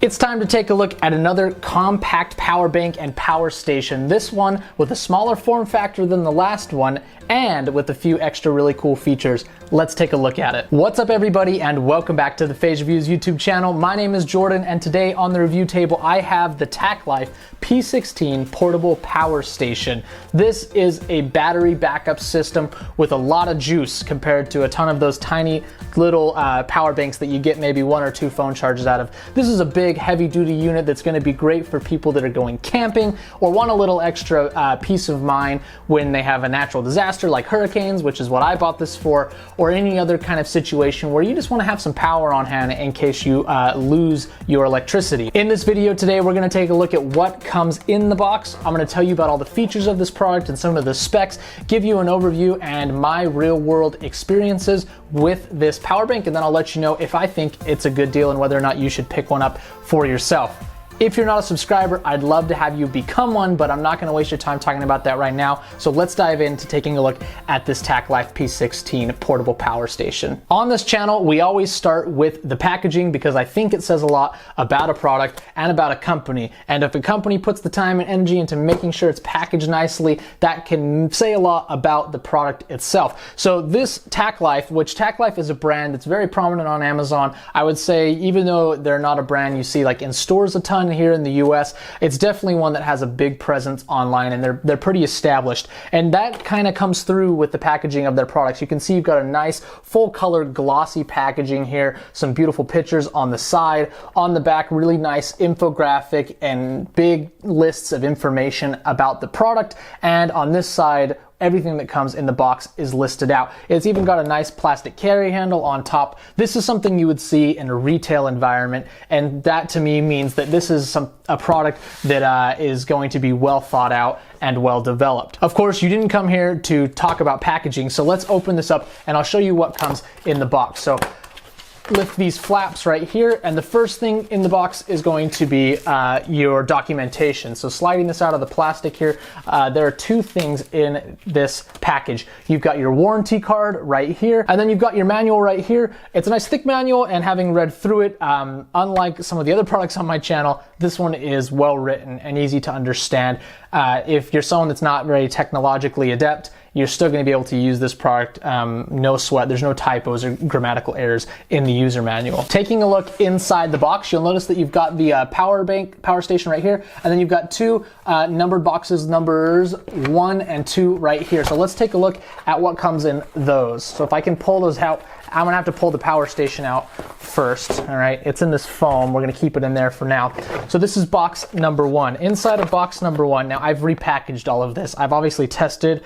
It's time to take a look at another compact power bank and power station. This one with a smaller form factor than the last one and with a few extra really cool features. Let's take a look at it. What's up everybody and welcome back to the Phase Reviews YouTube channel. My name is Jordan and today on the review table I have the Tacklife P16 portable power station. This is a battery backup system with a lot of juice compared to a ton of those tiny little power banks that you get maybe one or two phone charges out of. This is a big heavy duty unit that's going to be great for people that are going camping or want a little extra peace of mind when they have a natural disaster like hurricanes, which is what I bought this for, or any other kind of situation where you just want to have some power on hand in case you lose your electricity. In this video today, we're going to take a look at what comes in the box. I'm going to tell you about all the features of this product and some of the specs, give you an overview and my real world experiences with this power bank, and then I'll let you know if I think it's a good deal and whether or not you should pick one up for yourself. If you're not a subscriber, I'd love to have you become one, but I'm not going to waste your time talking about that right now. So let's dive into taking a look at this Tacklife P16 portable power station. On this channel, we always start with the packaging because I think it says a lot about a product and about a company. And if a company puts the time and energy into making sure it's packaged nicely, that can say a lot about the product itself. So this Tacklife, which Tacklife is a brand that's very prominent on Amazon, I would say even though they're not a brand you see like in stores a ton here in the US, it's definitely one that has a big presence online and they're pretty established. And that kind of comes through with the packaging of their products. You can see you've got a nice full color glossy packaging here, some beautiful pictures on the side, on the back really nice infographic and big lists of information about the product, and on this side everything that comes in the box is listed out. It's even got a nice plastic carry handle on top. This is something you would see in a retail environment, and that to me means that this is a product that is going to be well thought out and well developed. Of course, you didn't come here to talk about packaging, so let's open this up and I'll show you what comes in the box. So lift these flaps right here, and the first thing in the box is going to be your documentation. So sliding this out of the plastic here, there are two things in this package. You've got your warranty card right here, and then you've got your manual right here. It's a nice thick manual, and having read through it, unlike some of the other products on my channel, this one is well written and easy to understand. If you're someone that's not very technologically adept, you're still going to be able to use this product, no sweat. There's no typos or grammatical errors in the user manual. Taking a look inside the box, you'll notice that you've got the power station right here, and then you've got two numbered boxes, numbers 1 and 2 right here. So let's take a look at what comes in those. So if I can pull those out, I'm gonna have to pull the power station out first, all right? It's in this foam, we're gonna keep it in there for now. So this is box number 1. Inside of box number 1, now I've repackaged all of this. I've obviously tested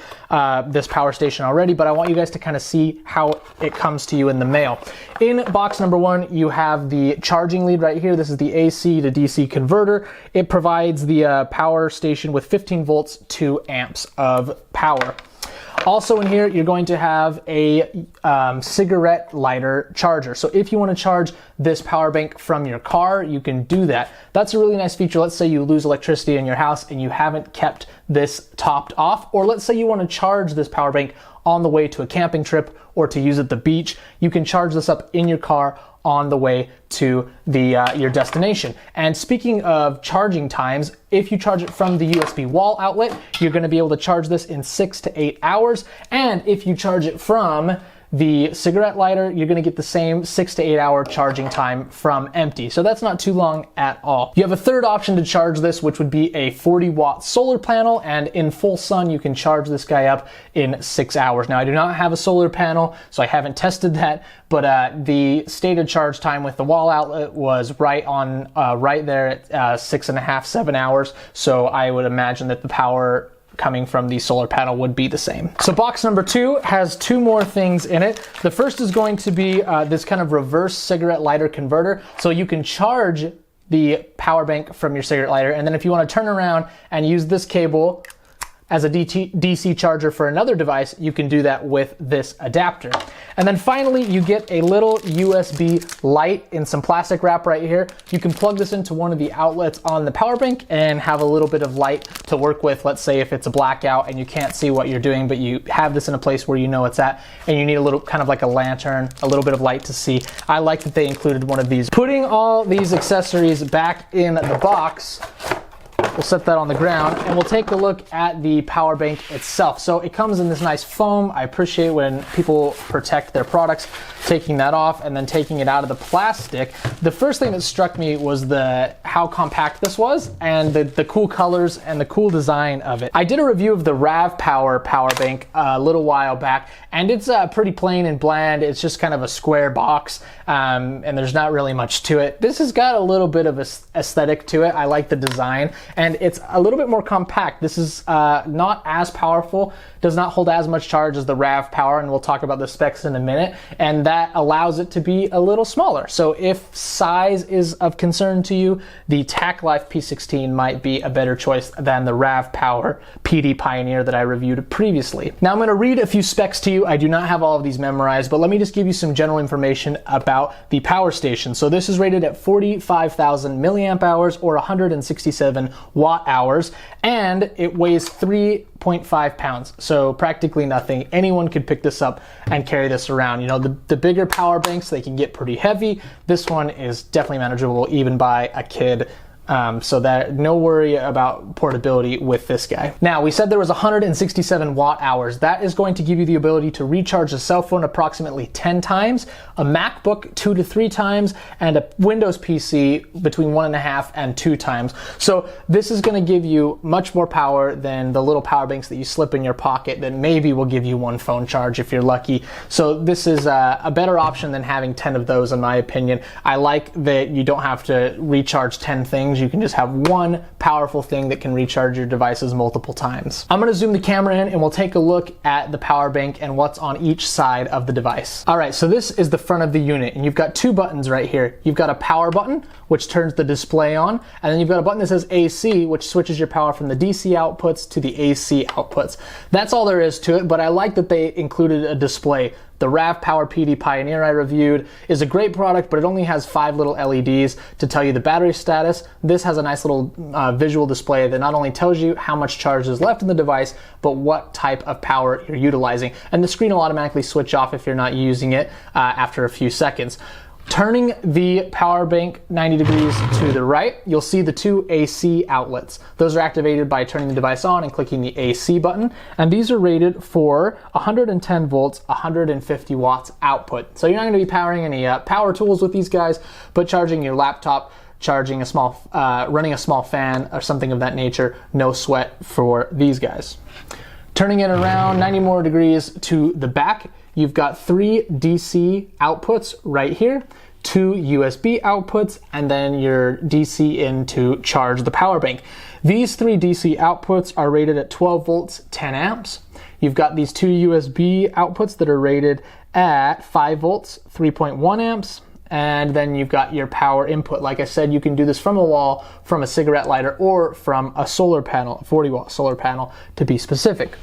this power station already, but I want you guys to kind of see how it comes to you in the mail. In box number 1, you have the charging lead right here. This is the AC to DC converter. It provides the power station with 15 volts, 2 amps of power. Also in here, you're going to have a cigarette lighter charger. So if you want to charge this power bank from your car, you can do that. That's a really nice feature. Let's say you lose electricity in your house and you haven't kept this topped off, or let's say you want to charge this power bank on the way to a camping trip or to use at the beach. You can charge this up in your car on the way to your destination. And speaking of charging times, if you charge it from the USB wall outlet, you're going to be able to charge this in 6 to 8 hours. And if you charge it from the cigarette lighter, you're going to get the same 6 to 8 hour charging time from empty. So that's not too long at all. You have a third option to charge this, which would be a 40-watt solar panel, and in full sun you can charge this guy up in 6 hours. Now I do not have a solar panel, so I haven't tested that, but the stated charge time with the wall outlet was right there at 6.5, 7 hours. So I would imagine that the power coming from the solar panel would be the same. So box number 2 has two more things in it. The first is going to be this kind of reverse cigarette lighter converter. So you can charge the power bank from your cigarette lighter, and then if you want to turn around and use this cable as a DC charger for another device, you can do that with this adapter. And then finally, you get a little USB light in some plastic wrap right here. You can plug this into one of the outlets on the power bank and have a little bit of light to work with. Let's say if it's a blackout and you can't see what you're doing, but you have this in a place where you know it's at, and you need a little, kind of like a lantern, a little bit of light to see. I like that they included one of these. Putting all these accessories back in the box, we'll set that on the ground and we'll take a look at the power bank itself. So it comes in this nice foam. I appreciate when people protect their products, taking that off and then taking it out of the plastic. The first thing that struck me was how compact this was and the cool colors and the cool design of it. I did a review of the RAV power bank a little while back, and it's pretty plain and bland. It's just kind of a square box, and there's not really much to it. This has got a little bit of aesthetic to it. I like the design, and it's a little bit more compact. This is not as powerful, does not hold as much charge as the RAV power, and we'll talk about the specs in a minute, and that allows it to be a little smaller. So if size is of concern to you, the Tacklife P16 might be a better choice than the RAV power PD Pioneer that I reviewed previously. Now I'm going to read a few specs to you. I do not have all of these memorized, but let me just give you some general information about the power station. So this is rated at 45,000 milliamp hours or 167 watt hours, and it weighs 3.5 pounds, so practically nothing. Anyone could pick this up and carry this around. You know, the bigger power banks, they can get pretty heavy. This one is definitely manageable even by a kid. So that no worry about portability with this guy. Now, we said there was 167 watt hours. That is going to give you the ability to recharge a cell phone approximately 10 times, a MacBook 2 to 3 times, and a Windows PC between 1.5 and 2 times. So this is going to give you much more power than the little power banks that you slip in your pocket that maybe will give you one phone charge if you're lucky. So this is a better option than having 10 of those, in my opinion. I like that you don't have to recharge 10 things. You can just have one powerful thing that can recharge your devices multiple times. I'm going to zoom the camera in and we'll take a look at the power bank and what's on each side of the device. All right, so this is the front of the unit, and you've got two buttons right here. You've got a power button, which turns the display on, and then you've got a button that says AC, which switches your power from the DC outputs to the AC outputs. That's all there is to it, but I like that they included a display. The RAV Power PD Pioneer I reviewed is a great product, but it only has 5 little LEDs to tell you the battery status. This has a nice little visual display that not only tells you how much charge is left in the device, but what type of power you're utilizing. And the screen will automatically switch off if you're not using it after a few seconds. Turning the power bank 90 degrees to the right, you'll see the two AC outlets. Those are activated by turning the device on and clicking the AC button, and these are rated for 110 volts, 150 watts output. So you're not going to be powering any power tools with these guys, but charging your laptop, charging a small, running a small fan or something of that nature, no sweat for these guys. Turning it around 90 more degrees to the back, you've got 3 DC outputs right here, 2 USB outputs, and then your DC in to charge the power bank. These 3 DC outputs are rated at 12 volts, 10 amps. You've got these 2 USB outputs that are rated at 5 volts, 3.1 amps. And then you've got your power input. Like I said, you can do this from a wall, from a cigarette lighter, or from a solar panel, a 40-watt solar panel to be specific.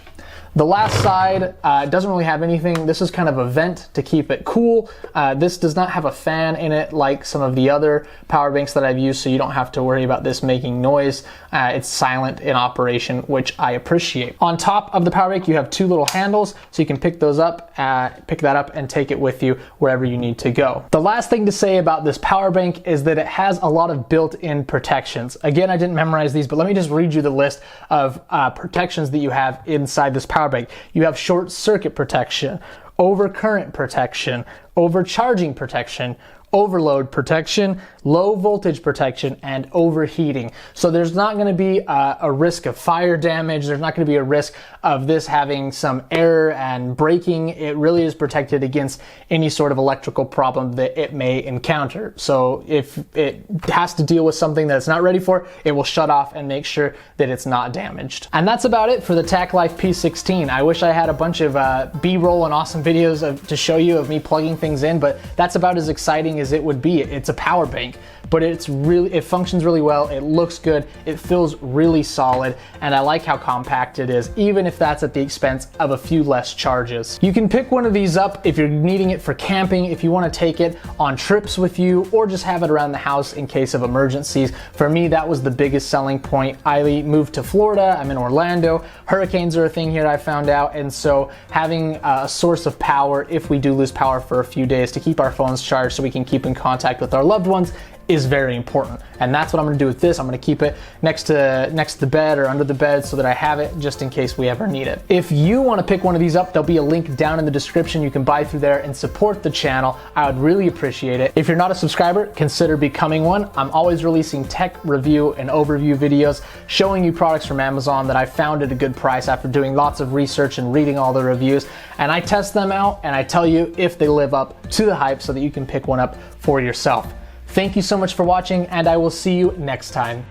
The last side doesn't really have anything. This is kind of a vent to keep it cool. This does not have a fan in it like some of the other power banks that I've used, so you don't have to worry about this making noise. It's silent in operation, which I appreciate. On top of the power bank, you have 2 little handles, so you can pick those up, pick that up and take it with you wherever you need to go. The last thing to say about this power bank is that it has a lot of built-in protections. Again, I didn't memorize these, but let me just read you the list of protections that you have inside this power bank. You have short circuit protection, overcurrent protection, overcharging protection, overload protection, low voltage protection, and overheating. So there's not going to be a risk of fire damage. There's not going to be a risk of this having some error and breaking. It really is protected against any sort of electrical problem that it may encounter. So if it has to deal with something that it's not ready for, it will shut off and make sure that it's not damaged. And that's about it for the Tacklife P16. I wish I had a bunch of B-roll and awesome videos to show you of me plugging things in, but that's about as exciting as it would be. It's a power bank. but it functions really well, it looks good, it feels really solid, and I like how compact it is, even if that's at the expense of a few less charges. You can pick one of these up if you're needing it for camping, if you want to take it on trips with you, or just have it around the house in case of emergencies. For me, that was the biggest selling point. I moved to Florida, I'm in Orlando, hurricanes are a thing here, I found out, and so having a source of power if we do lose power for a few days to keep our phones charged so we can keep in contact with our loved ones is very important. And that's what I'm gonna do with this. I'm gonna keep it next to the bed or under the bed so that I have it just in case we ever need it. If you wanna pick one of these up, there'll be a link down in the description. You can buy through there and support the channel. I would really appreciate it. If you're not a subscriber, consider becoming one. I'm always releasing tech review and overview videos showing you products from Amazon that I found at a good price after doing lots of research and reading all the reviews. And I test them out and I tell you if they live up to the hype so that you can pick one up for yourself. Thank you so much for watching, and I will see you next time.